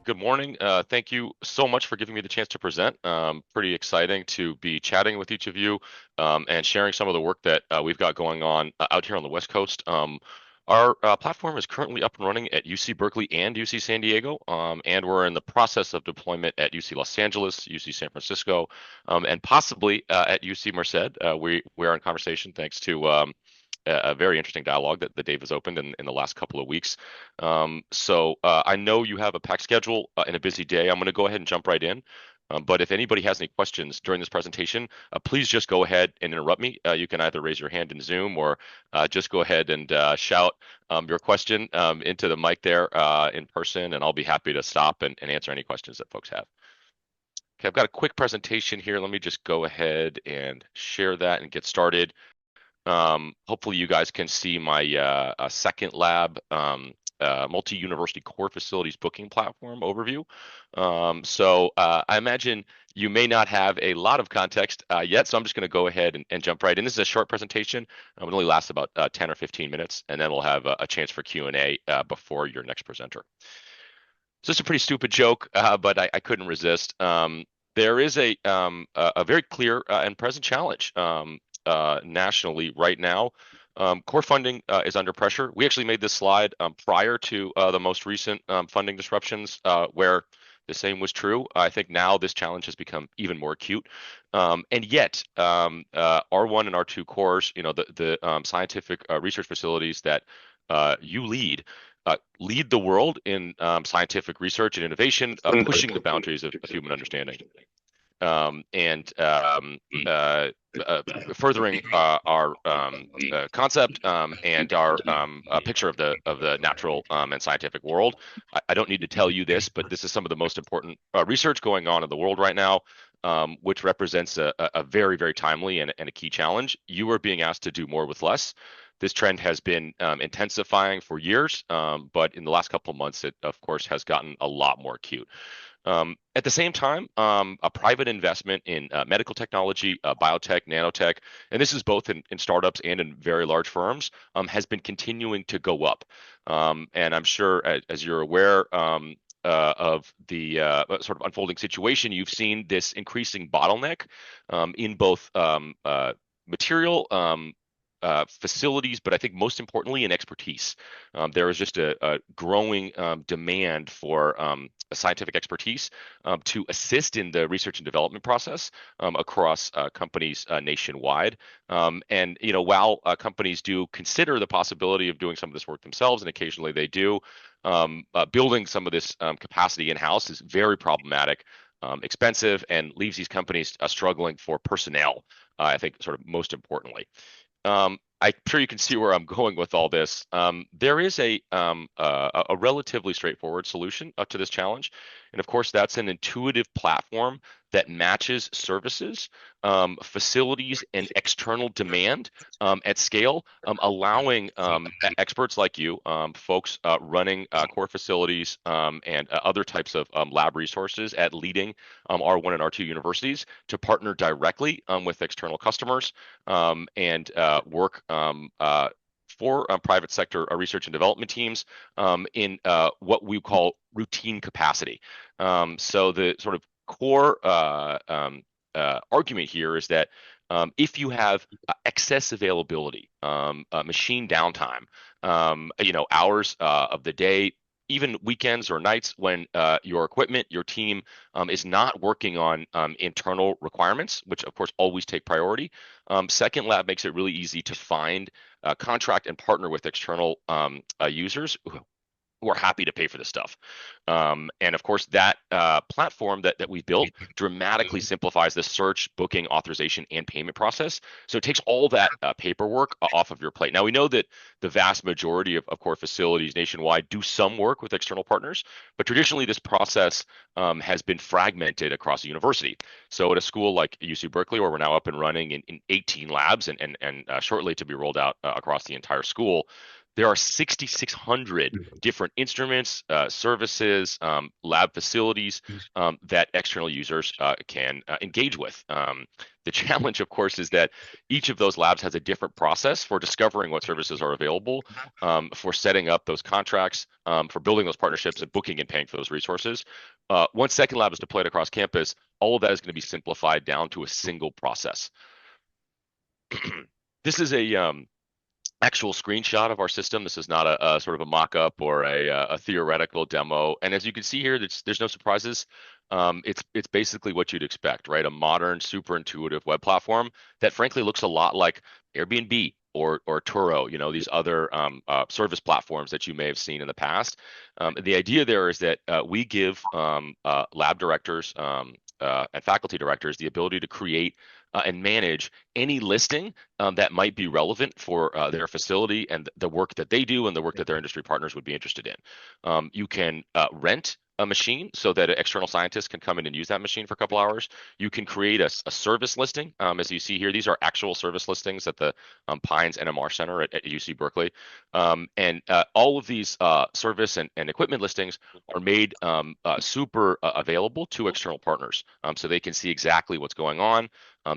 Good morning. Thank you so much for giving me the chance to present. Pretty exciting to be chatting with each of you and sharing some of the work that we've got going on out here on the West Coast. Our platform is currently up and running at UC Berkeley and UC San Diego, and we're in the process of deployment at UC Los Angeles, UC San Francisco, and possibly at UC Merced. We are in conversation thanks to a very interesting dialogue that Dave has opened in the last couple of weeks. So I know you have a packed schedule and a busy day. I'm going to go ahead and jump right in. But if anybody has any questions during this presentation, please just go ahead and interrupt me. You can either raise your hand in Zoom or just go ahead and shout your question into the mic there in person, and I'll be happy to stop and answer any questions that folks have. Okay, I've got a quick presentation here. Let me just go ahead and share that and get started. Hopefully you guys can see my second lab multi-university core facilities booking platform overview. I imagine you may not have a lot of context yet, so I'm just going to go ahead and jump right in. This is a short presentation. It only lasts about 10 or 15 minutes, and then we'll have a chance for Q&A before your next presenter. So this is a pretty stupid joke, but I couldn't resist. There is a very clear and present challenge nationally right now. Core funding is under pressure. We actually made this slide prior to the most recent funding disruptions where the same was true. I think now this challenge has become even more acute. And yet, R1 and R2 cores, the scientific research facilities that you lead the world in scientific research and innovation, pushing the boundaries of human understanding. And furthering our concept and our picture of the natural and scientific world. I don't need to tell you this, but this is some of the most important research going on in the world right now, which represents a very, very timely and a key challenge. You are being asked to do more with less. This trend has been intensifying for years, but in the last couple of months, it, of course, has gotten a lot more acute. At the same time, a private investment in medical technology, biotech, nanotech, and this is both in startups and in very large firms, has been continuing to go up. And I'm sure, as you're aware of the sort of unfolding situation, you've seen this increasing bottleneck in both material facilities, but I think most importantly in expertise. There is just a growing demand for scientific expertise to assist in the research and development process across companies nationwide. And while companies do consider the possibility of doing some of this work themselves, and occasionally they do, building some of this capacity in-house is very problematic, expensive, and leaves these companies struggling for personnel, I think, sort of most importantly. I'm sure you can see where I'm going with all this. There is a relatively straightforward solution to this challenge. And of course, that's an intuitive platform that matches services, facilities, and external demand at scale, allowing experts like you, folks running core facilities and other types of lab resources at leading R1 and R2 universities to partner directly with external customers and work for private sector research and development teams in what we call routine capacity. So the sort of core argument here is that if you have excess availability, machine downtime, hours of the day, even weekends or nights when your equipment, your team is not working on internal requirements, which of course always take priority. Second Lab makes it really easy to find, contract, and partner with external users who are happy to pay for this stuff. And of course, that platform that we've built dramatically simplifies the search, booking, authorization, and payment process. So it takes all that paperwork off of your plate. Now, we know that the vast majority of core facilities nationwide do some work with external partners, but traditionally this process has been fragmented across the university. So at a school like UC Berkeley, where we're now up and running in 18 labs and shortly to be rolled out across the entire school, there are 6,600 different instruments, services, lab facilities that external users can engage with. The challenge, of course, is that each of those labs has a different process for discovering what services are available, for setting up those contracts, for building those partnerships, and booking and paying for those resources. Once Second Lab is deployed across campus, all of that is going to be simplified down to a single process. This is a actual screenshot of our system. This is not a sort of a mock-up or a theoretical demo. And as you can see here, there's no surprises. It's basically what you'd expect, right? A modern, super intuitive web platform that frankly looks a lot like Airbnb or Turo, these other service platforms that you may have seen in the past. The idea there is that we give lab directors and faculty directors the ability to create and manage any listing that might be relevant for their facility and the work that they do and the work that their industry partners would be interested in. You can rent a machine so that external scientists can come in and use that machine for a couple hours. You can create a service listing. As you see here, these are actual service listings at the Pines NMR Center at UC Berkeley. And all of these service and equipment listings are made super available to external partners, so they can see exactly what's going on.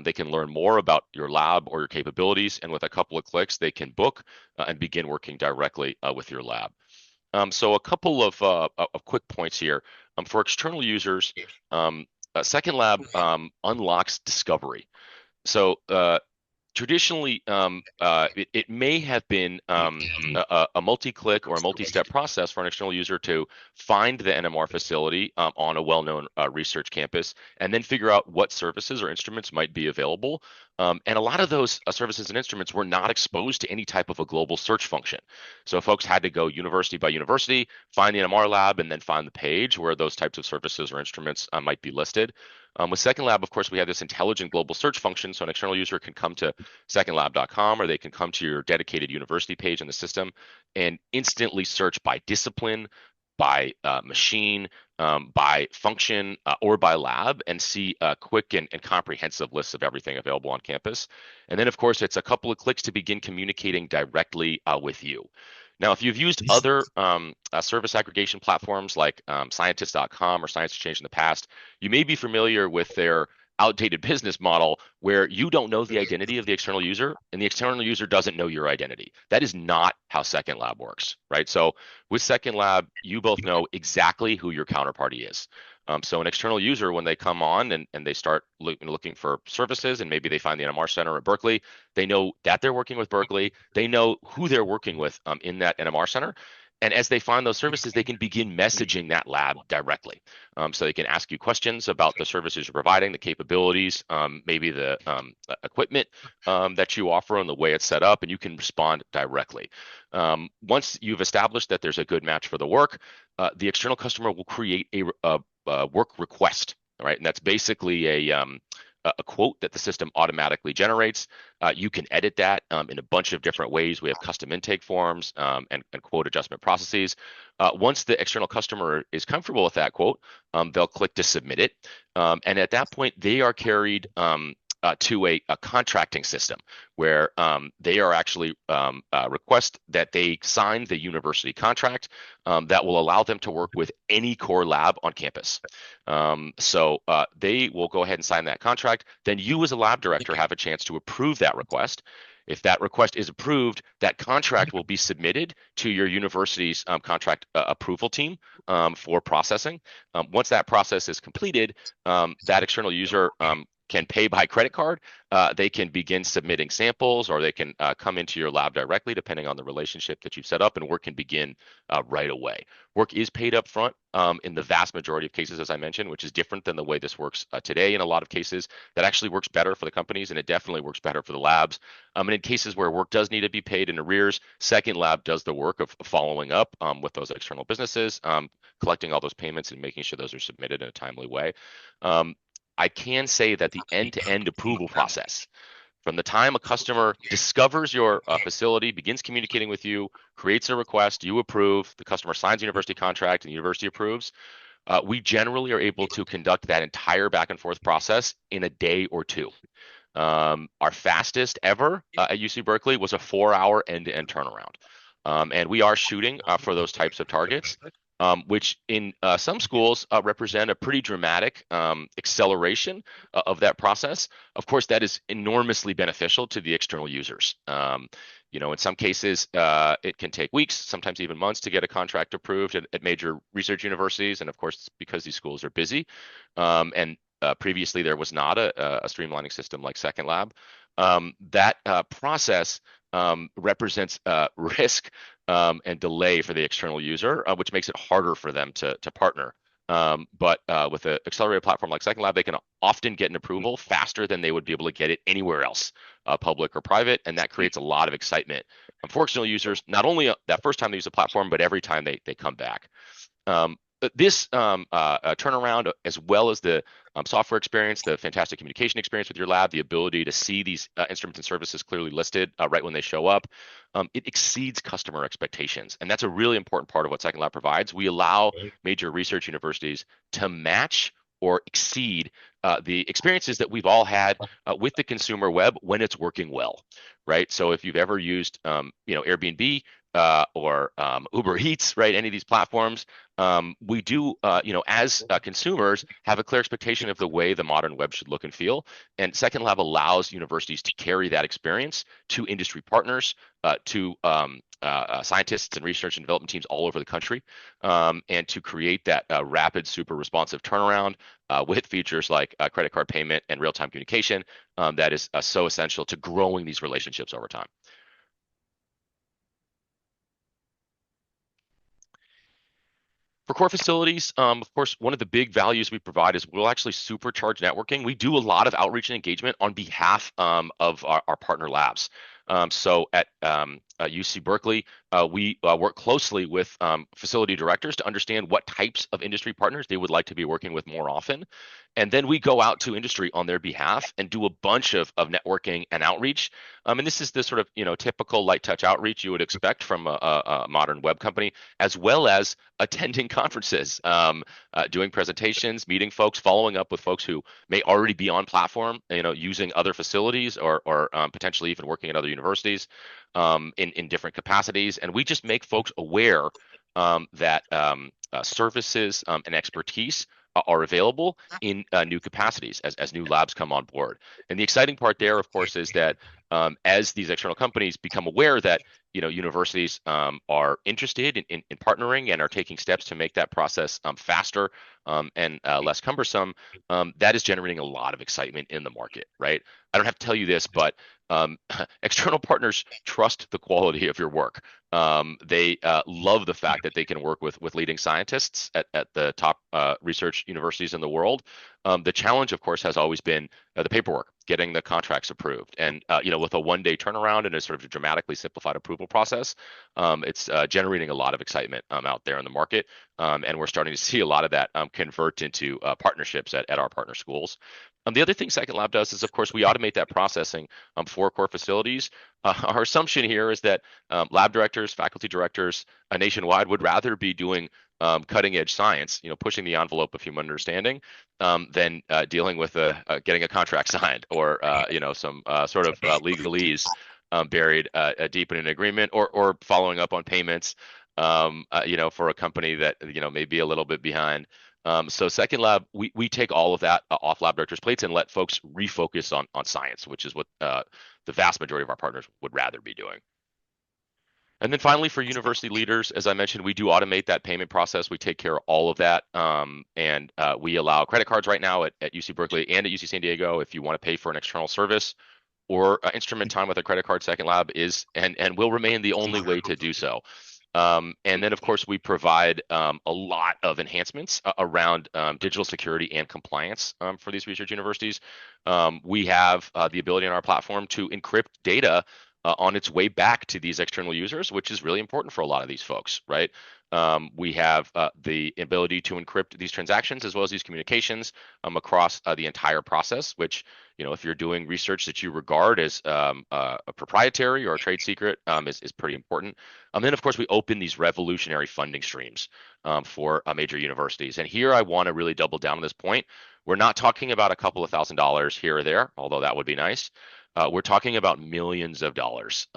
They can learn more about your lab or your capabilities, and with a couple of clicks, they can book and begin working directly with your lab. So a couple of quick points here. For external users, Second Lab unlocks discovery. So traditionally, it may have been a multi-click or a multi-step process for an external user to find the NMR facility on a well-known research campus and then figure out what services or instruments might be available. And a lot of those services and instruments were not exposed to any type of a global search function. So folks had to go university by university, find the NMR lab, and then find the page where those types of services or instruments might be listed. With Second Lab, of course, we have this intelligent global search function, so an external user can come to secondlab.com or they can come to your dedicated university page in the system and instantly search by discipline, by machine, by function, or by lab, and see quick and comprehensive lists of everything available on campus. And then, of course, it's a couple of clicks to begin communicating directly with you. Now, if you've used other service aggregation platforms like scientist.com or Science Exchange in the past, you may be familiar with their outdated business model where you don't know the identity of the external user and the external user doesn't know your identity. That is not how Second Lab works, right? So with Second Lab, you both know exactly who your counterparty is. So an external user, when they come on and they start looking for services and maybe they find the NMR Center at Berkeley, they know that they're working with Berkeley. They know who they're working with in that NMR Center. And as they find those services, they can begin messaging that lab directly. So they can ask you questions about the services you're providing, the capabilities, maybe the equipment that you offer and the way it's set up, and you can respond directly. Once you've established that there's a good match for the work, the external customer will create a work request, right? And that's basically a quote that the system automatically generates. You can edit that in a bunch of different ways. We have custom intake forms and quote adjustment processes. Once the external customer is comfortable with that quote, they'll click to submit it. And at that point, they are carried to a contracting system where they are actually request that they sign the university contract that will allow them to work with any core lab on campus. So they will go ahead and sign that contract. Then you as a lab director have a chance to approve that request. If that request is approved, that contract will be submitted to your university's contract approval team for processing. Once that process is completed, that external user can pay by credit card. They can begin submitting samples, or they can come into your lab directly, depending on the relationship that you've set up, and work can begin right away. Work is paid up front in the vast majority of cases, as I mentioned, which is different than the way this works today. In a lot of cases, that actually works better for the companies, and it definitely works better for the labs. And in cases where work does need to be paid in arrears, Second Lab does the work of following up with those external businesses, collecting all those payments and making sure those are submitted in a timely way. I can say that the end-to-end approval process, from the time a customer discovers your facility, begins communicating with you, creates a request, you approve, the customer signs a university contract, and the university approves, we generally are able to conduct that entire back and forth process in a day or two. Our fastest ever at UC Berkeley was a 4-hour end-to-end turnaround. And we are shooting for those types of targets, which in some schools represent a pretty dramatic acceleration of that process. Of course, that is enormously beneficial to the external users. In some cases, it can take weeks, sometimes even months to get a contract approved at major research universities. And of course, it's because these schools are busy. And previously, there was not a streamlining system like Second Lab. That process represents risk and delay for the external user, which makes it harder for them to partner. But with an accelerated platform like Second Lab, they can often get an approval faster than they would be able to get it anywhere else, public or private, and that creates a lot of excitement for external users, not only that first time they use the platform, but every time they come back. This turnaround, as well as the software experience, the fantastic communication experience with your lab, the ability to see these instruments and services clearly listed right when they show up, it exceeds customer expectations. And that's a really important part of what Second Lab provides. We allow major research universities to match or exceed the experiences that we've all had with the consumer web when it's working well, right? So if you've ever used, Airbnb or Uber Eats, right? Any of these platforms, we do, as consumers, have a clear expectation of the way the modern web should look and feel. And Second Lab allows universities to carry that experience to industry partners, to scientists and research and development teams all over the country, and to create that rapid, super responsive turnaround with features like credit card payment and real-time communication that is so essential to growing these relationships over time. For core facilities, of course, one of the big values we provide is we'll actually supercharge networking. We do a lot of outreach and engagement on behalf of our partner labs. So at UC Berkeley, we work closely with facility directors to understand what types of industry partners they would like to be working with more often. And then we go out to industry on their behalf and do a bunch of networking and outreach. And this is the sort of typical light touch outreach you would expect from a modern web company, as well as attending conferences, doing presentations, meeting folks, following up with folks who may already be on platform, using other facilities or potentially even working at other universities in different capacities. And we just make folks aware that services and expertise are available in new capacities as new labs come on board. And the exciting part there, of course, is that as these external companies become aware that universities are interested in partnering and are taking steps to make that process faster and less cumbersome, that is generating a lot of excitement in the market, right? I don't have to tell you this, but external partners trust the quality of your work. They love the fact that they can work with leading scientists at the top research universities in the world. The challenge, of course, has always been the paperwork, getting the contracts approved. And with a one-day turnaround and a sort of dramatically simplified approval process, it's generating a lot of excitement out there in the market. And we're starting to see a lot of that convert into partnerships at our partner schools. The other thing Second Lab does is, of course, we automate that processing for core facilities. Our assumption here is that lab directors, faculty directors nationwide would rather be doing cutting edge science, pushing the envelope of human understanding, than dealing with getting a contract signed or some sort of legalese buried deep in an agreement, or following up on payments, for a company that may be a little bit behind. So Second Lab, we take all of that off lab directors' plates and let folks refocus on science, which is what the vast majority of our partners would rather be doing. And then finally, for university leaders, as I mentioned, we do automate that payment process. We take care of all of that. And we allow credit cards right now at UC Berkeley and at UC San Diego if you want to pay for an external service or instrument time with a credit card. Second Lab is and will remain the only way to do so. And then, of course, we provide a lot of enhancements around digital security and compliance for these research universities. We have the ability on our platform to encrypt data on its way back to these external users, which is really important for a lot of these folks, right? We have the ability to encrypt these transactions as well as these communications across the entire process, which, if you're doing research that you regard as a proprietary or a trade secret, is pretty important. And then, of course, we open these revolutionary funding streams for major universities. And here I want to really double down on this point. we're not talking about a couple of $1,000s here or there, although that would be nice. We're talking about millions of dollars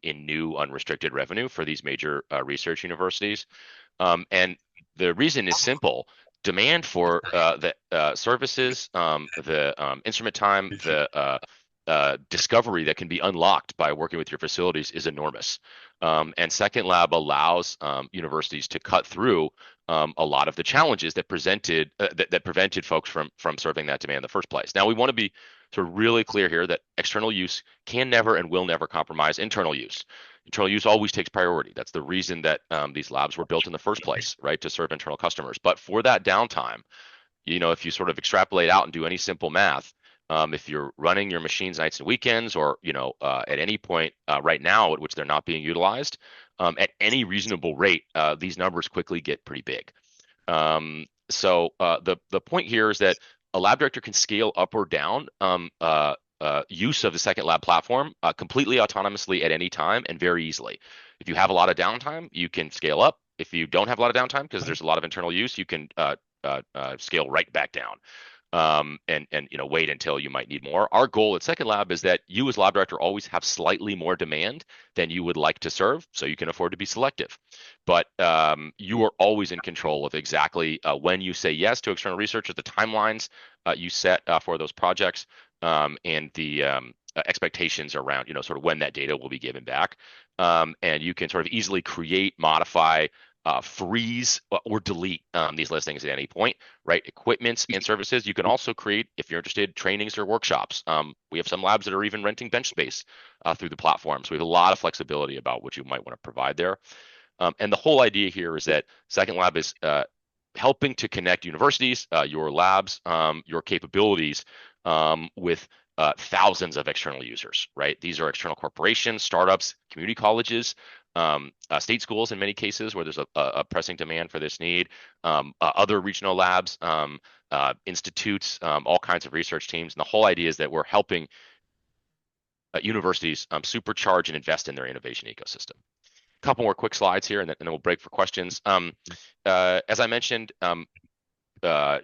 in new unrestricted revenue for these major research universities. And the reason is simple. Demand for the services, the instrument time, the discovery that can be unlocked by working with your facilities is enormous. And Second Lab allows universities to cut through a lot of the challenges that prevented folks from serving that demand in the first place. Now, we want to be sort of really clear here that external use can never and will never compromise internal use. Internal use always takes priority. That's the reason that these labs were built in the first place, right, to serve internal customers. But for that downtime, if you sort of extrapolate out and do any simple math, if you're running your machines nights and weekends, or at any point right now at which they're not being utilized, at any reasonable rate, these numbers quickly get pretty big. So the point here is that a lab director can scale up or down use of the Second Lab platform completely autonomously at any time and very easily. If you have a lot of downtime, you can scale up. If you don't have a lot of downtime because there's a lot of internal use, you can scale right back down. And wait until you might need more. Our goal at Second Lab is that you as lab director always have slightly more demand than you would like to serve, so you can afford to be selective. But you are always in control of exactly when you say yes to external research, or the timelines you set for those projects, and the expectations around sort of when that data will be given back. And you can sort of easily create, modify, freeze or delete these listings at any point, right? Equipments and services. You can also create, if you're interested, trainings or workshops. We have some labs that are even renting bench space through the platform. So we have a lot of flexibility about what you might want to provide there. And the whole idea here is that Second Lab is helping to connect universities, your labs, your capabilities with thousands of external users, right? These are external corporations, startups, community colleges, state schools in many cases where there's a pressing demand for this need, other regional labs, institutes, all kinds of research teams. And the whole idea is that we're helping universities supercharge and invest in their innovation ecosystem. A couple more quick slides here, and then we'll break for questions. As I mentioned,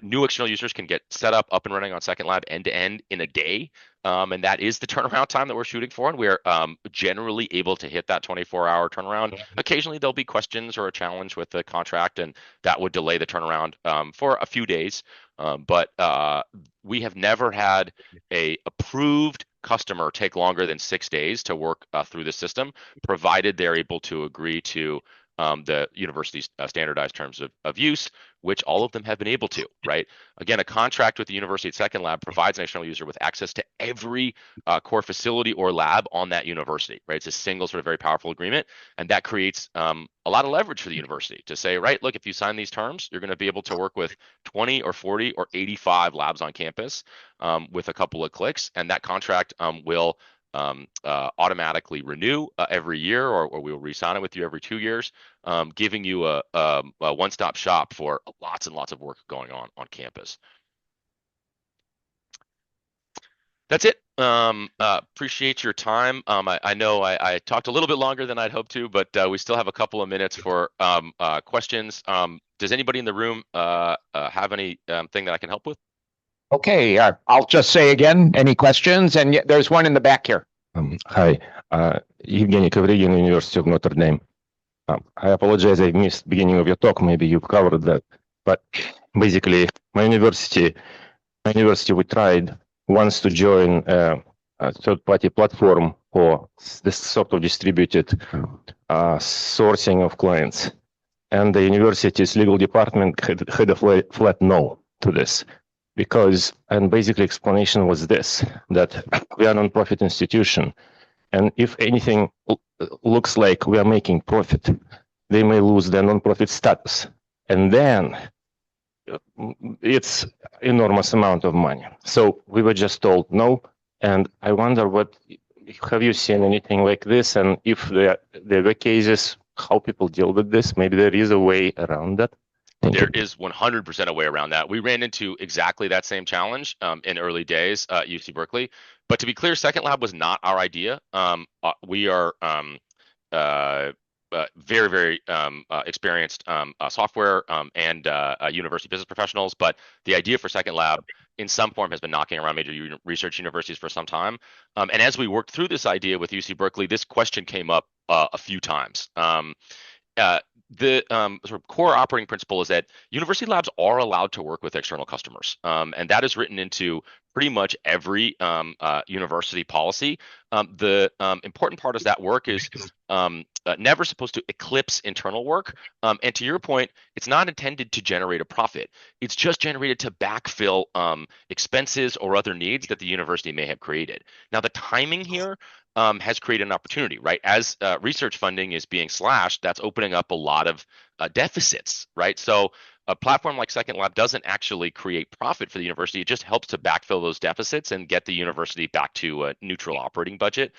new external users can get set up and running on Second Lab end to end in a day. And that is the turnaround time that we're shooting for. And we're generally able to hit that 24-hour turnaround. Occasionally, there'll be questions or a challenge with the contract, and that would delay the turnaround for a few days. But we have never had a approved customer take longer than 6 days to work through the system, provided they're able to agree to the university's standardized terms of use, which all of them have been able to, right? Again, a contract with the university at Second Lab provides an external user with access to every core facility or lab on that university, right? It's a single sort of very powerful agreement, and that creates a lot of leverage for the university to say, right, look, if you sign these terms, you're going to be able to work with 20 or 40 or 85 labs on campus with a couple of clicks, and that contract will automatically renew every year, or we will re-sign it with you every 2 years, giving you a one-stop shop for lots and lots of work going on campus. That's it. Appreciate your time. I know I talked a little bit longer than I'd hoped to, but we still have a couple of minutes for questions. Does anybody in the room have anything that I can help with? Okay, I'll just say again, any questions? And there's one in the back here. Hi, Evgeny Kovregin, University of Notre Dame. I apologize, I missed the beginning of your talk. Maybe you covered that. But basically, my university we tried once to join a third-party platform for this sort of distributed sourcing of clients. And the university's legal department had a flat no to this. And basically explanation was this, that we are a non-profit institution, and if anything looks like we are making profit, they may lose their non-profit status. And then it's enormous amount of money. So we were just told no, and I wonder have you seen anything like this? And if there were cases, how people deal with this? Maybe there is a way around that. There is 100% a way around that. We ran into exactly that same challenge in early days at UC Berkeley. But to be clear, Second Lab was not our idea. We are very, very experienced software and university business professionals. But the idea for Second Lab in some form has been knocking around major research universities for some time. And as we worked through this idea with UC Berkeley, this question came up a few times. Uh, the sort of core operating principle is that university labs are allowed to work with external customers, and that is written into pretty much every university policy. The important part of that work is never supposed to eclipse internal work. And to your point, it's not intended to generate a profit. It's just generated to backfill expenses or other needs that the university may have created. Now, the timing here has created an opportunity, right? As research funding is being slashed, that's opening up a lot of deficits, right? So a platform like Second Lab doesn't actually create profit for the university. It just helps to backfill those deficits and get the university back to a neutral operating budget.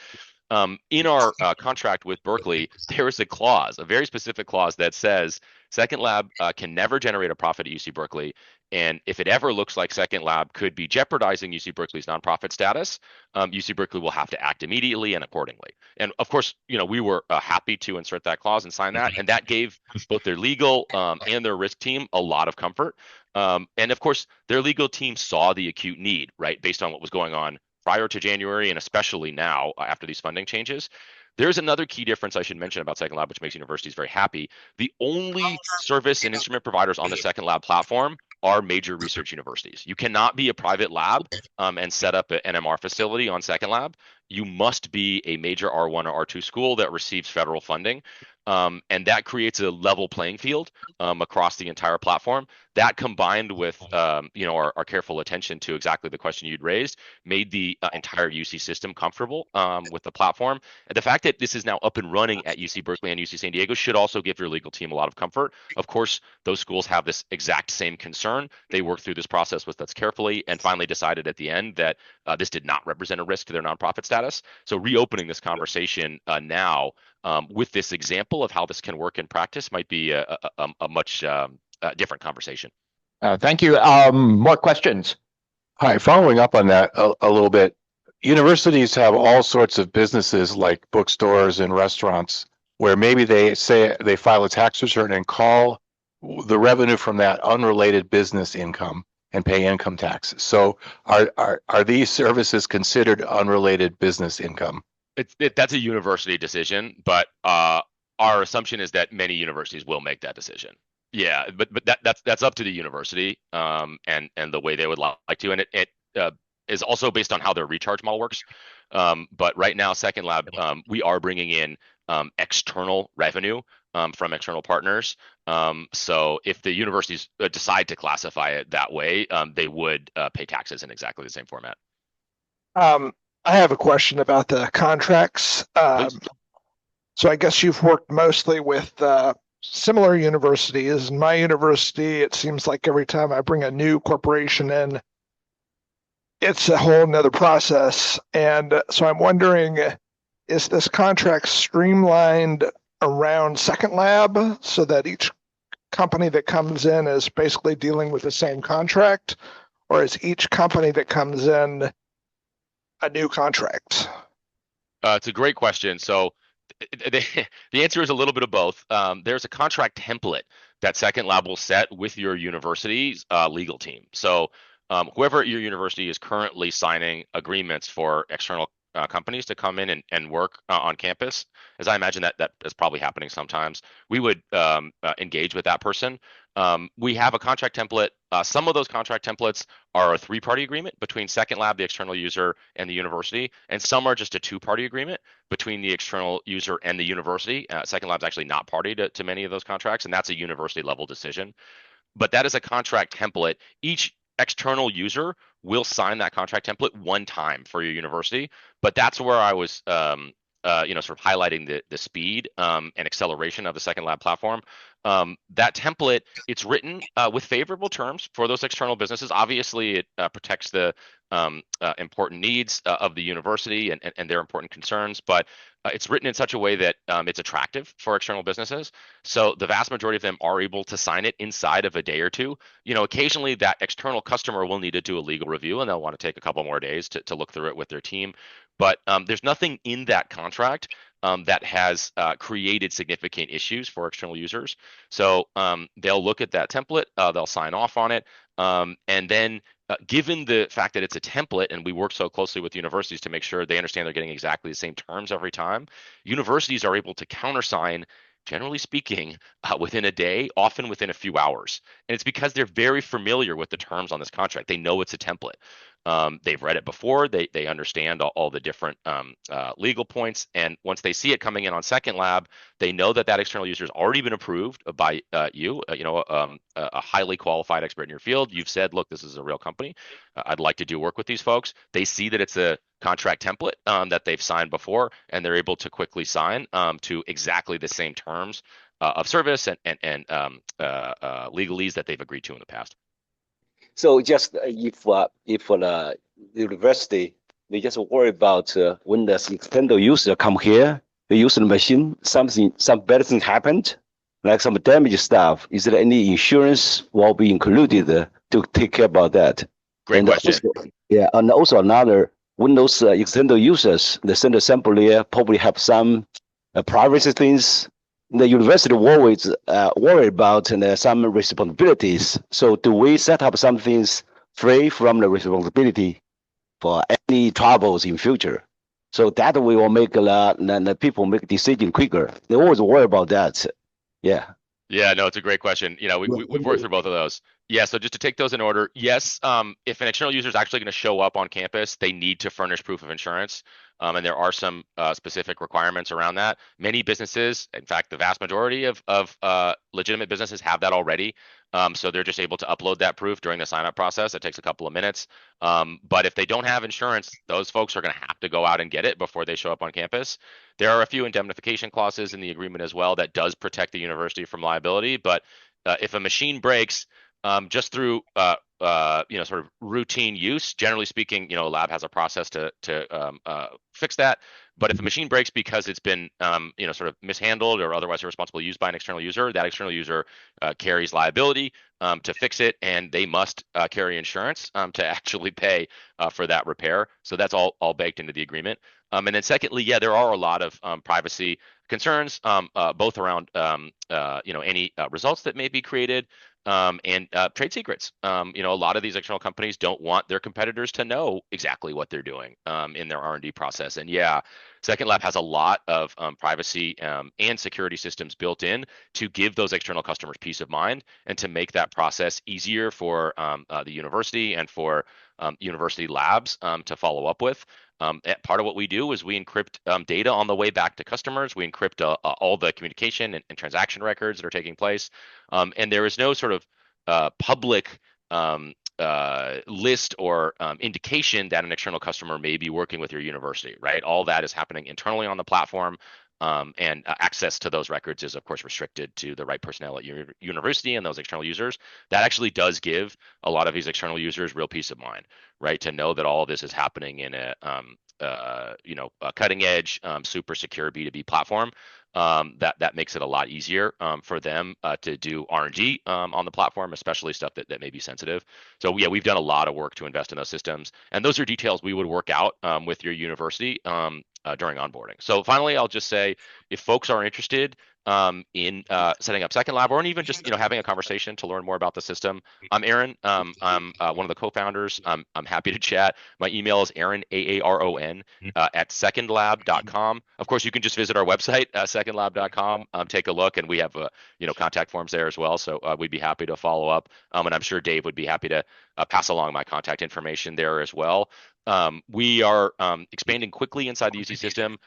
In our contract with Berkeley, there is a clause, a very specific clause that says Second Lab can never generate a profit at UC Berkeley. And if it ever looks like Second Lab could be jeopardizing UC Berkeley's nonprofit status, UC Berkeley will have to act immediately and accordingly. And of course, we were happy to insert that clause and sign that. And that gave both their legal and their risk team a lot of comfort. And of course, their legal team saw the acute need, right, based on what was going on prior to January and especially now after these funding changes. There's another key difference I should mention about Second Lab, which makes universities very happy. The only service and instrument providers on the Second Lab platform are major research universities. You cannot be a private lab and set up an NMR facility on Second Lab. You must be a major R1 or R2 school that receives federal funding. And that creates a level playing field across the entire platform. That combined with our careful attention to exactly the question you'd raised made the entire UC system comfortable with the platform. And the fact that this is now up and running at UC Berkeley and UC San Diego should also give your legal team a lot of comfort. Of course, those schools have this exact same concern. They worked through this process with us carefully and finally decided at the end that this did not represent a risk to their nonprofit status. So reopening this conversation now with this example of how this can work in practice might be a much different conversation. Thank you. More questions? Hi, following up on that a little bit, universities have all sorts of businesses like bookstores and restaurants where maybe they say they file a tax return and call the revenue from that unrelated business income and pay income tax. So are these services considered unrelated business income? That's a university decision, but our assumption is that many universities will make that decision. Yeah, but that's up to the university and the way they would like to, and it is also based on how their recharge model works. But right now, Second Lab, we are bringing in external revenue from external partners. So if the universities decide to classify it that way, they would pay taxes in exactly the same format. I have a question about the contracts. So I guess you've worked mostly with similar universities. In my university, it seems like every time I bring a new corporation in, it's a whole nother process. And so I'm wondering, is this contract streamlined around Second Lab so that each company that comes in is basically dealing with the same contract? Or is each company that comes in a new contract? It's a great question. So the answer is a little bit of both. There's a contract template that Second Lab will set with your university's legal team. So whoever at your university is currently signing agreements for external companies to come in and work on campus, as I imagine that is probably happening sometimes, we would engage with that person. We have a contract template. Some of those contract templates are a three-party agreement between Second Lab, the external user, and the university, and some are just a two-party agreement between the external user and the university. Second Lab's actually not party to many of those contracts, and that's a university-level decision. But that is a contract template. Each external user will sign that contract template one time for your university, but that's where I was sort of highlighting the speed and acceleration of the Second Lab platform. That template, it's written with favorable terms for those external businesses. Obviously, it protects the important needs of the university and their important concerns, but it's written in such a way that it's attractive for external businesses. So the vast majority of them are able to sign it inside of a day or two. Occasionally that external customer will need to do a legal review and they'll want to take a couple more days to look through it with their team. But there's nothing in that contract that has created significant issues for external users. So they'll look at that template, they'll sign off on it, and then given the fact that it's a template and we work so closely with universities to make sure they understand they're getting exactly the same terms every time, universities are able to countersign, generally speaking, within a day, often within a few hours. And it's because they're very familiar with the terms on this contract. They know it's a template. They've read it before. They understand all the different legal points. And once they see it coming in on Second Lab, they know that that external user has already been approved by you, a highly qualified expert in your field. You've said, look, this is a real company. I'd like to do work with these folks. They see that it's a contract template that they've signed before, and they're able to quickly sign to exactly the same terms of service and legalese that they've agreed to in the past. So just if the university, they just worry about when the external user come here, they use the machine, some bad thing happened, like some damage stuff. Is there any insurance will be included to take care about that? Great question. Also, yeah, and also another, when those external users, they send a sample layer, probably have some privacy things. The university always worry about some responsibilities. So do we set up some things free from the responsibility for any troubles in future? So that we will make the people make decision quicker. They always worry about that. Yeah. Yeah, no, it's a great question. We've worked through both of those. Yeah, so just to take those in order, yes, if an external user is actually going to show up on campus, they need to furnish proof of insurance. And there are some specific requirements around that. Many businesses, in fact, the vast majority of legitimate businesses have that already. So they're just able to upload that proof during the sign-up process. It takes a couple of minutes. But if they don't have insurance, those folks are going to have to go out and get it before they show up on campus. There are a few indemnification clauses in the agreement as well that does protect the university from liability. But if a machine breaks, just through sort of routine use, generally speaking, a lab has a process to fix that. But if a machine breaks because it's been sort of mishandled or otherwise irresponsible used by an external user, that external user carries liability to fix it, and they must carry insurance to actually pay for that repair. So that's all baked into the agreement. And then secondly, yeah, there are a lot of privacy concerns, both around any results that may be created, and trade secrets. A lot of these external companies don't want their competitors to know exactly what they're doing in their R&D process. And yeah, Second Lab has a lot of privacy and security systems built in to give those external customers peace of mind and to make that process easier for the university and for university labs to follow up with. Part of what we do is we encrypt data on the way back to customers. We encrypt all the communication and transaction records that are taking place. And there is no sort of public list or indication that an external customer may be working with your university, right? All that is happening internally on the platform. And access to those records is, of course, restricted to the right personnel at your university and those external users. That actually does give a lot of these external users real peace of mind, right? To know that all of this is happening in a cutting edge, super secure B2B platform. That makes it a lot easier for them to do R&D on the platform, especially stuff that may be sensitive. So yeah, we've done a lot of work to invest in those systems, and those are details we would work out with your university during onboarding. So finally, I'll just say, if folks are interested in setting up Second Lab, or even just having a conversation to learn more about the system, I'm Aaron. I'm one of the co-founders. I'm happy to chat. My email is Aaron, AARON, at secondlab.com. Of course, you can just visit our website, secondlab.com, take a look, and we have contact forms there as well. So we'd be happy to follow up, and I'm sure Dave would be happy to pass along my contact information there as well. We are expanding quickly inside the UC system.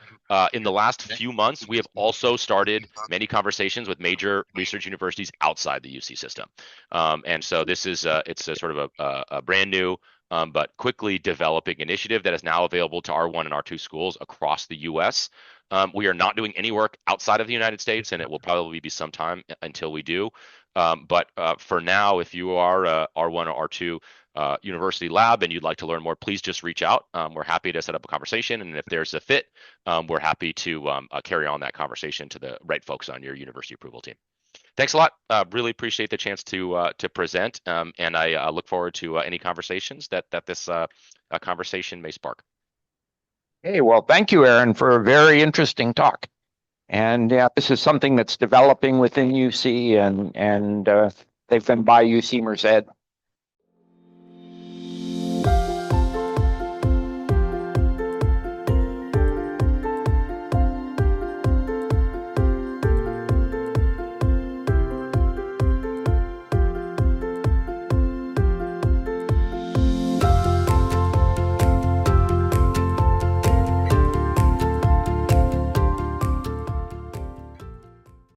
In the last few months, we have also started many conversations with major research universities outside the UC system. And so this is it's a sort of a brand new but quickly developing initiative that is now available to R1 and R2 schools across the US. We are not doing any work outside of the United States, and it will probably be some time until we do. But for now, if you are a R1 or R2 university lab and you'd like to learn more, please just reach out. We're happy to set up a conversation, and if there's a fit, we're happy to carry on that conversation to the right folks on your university approval team. Thanks a lot. Really appreciate the chance to present, and I look forward to any conversations that this conversation may spark. Hey, well, thank you, Aaron, for a very interesting talk. And yeah, this is something that's developing within UC, and they've been by UC Merced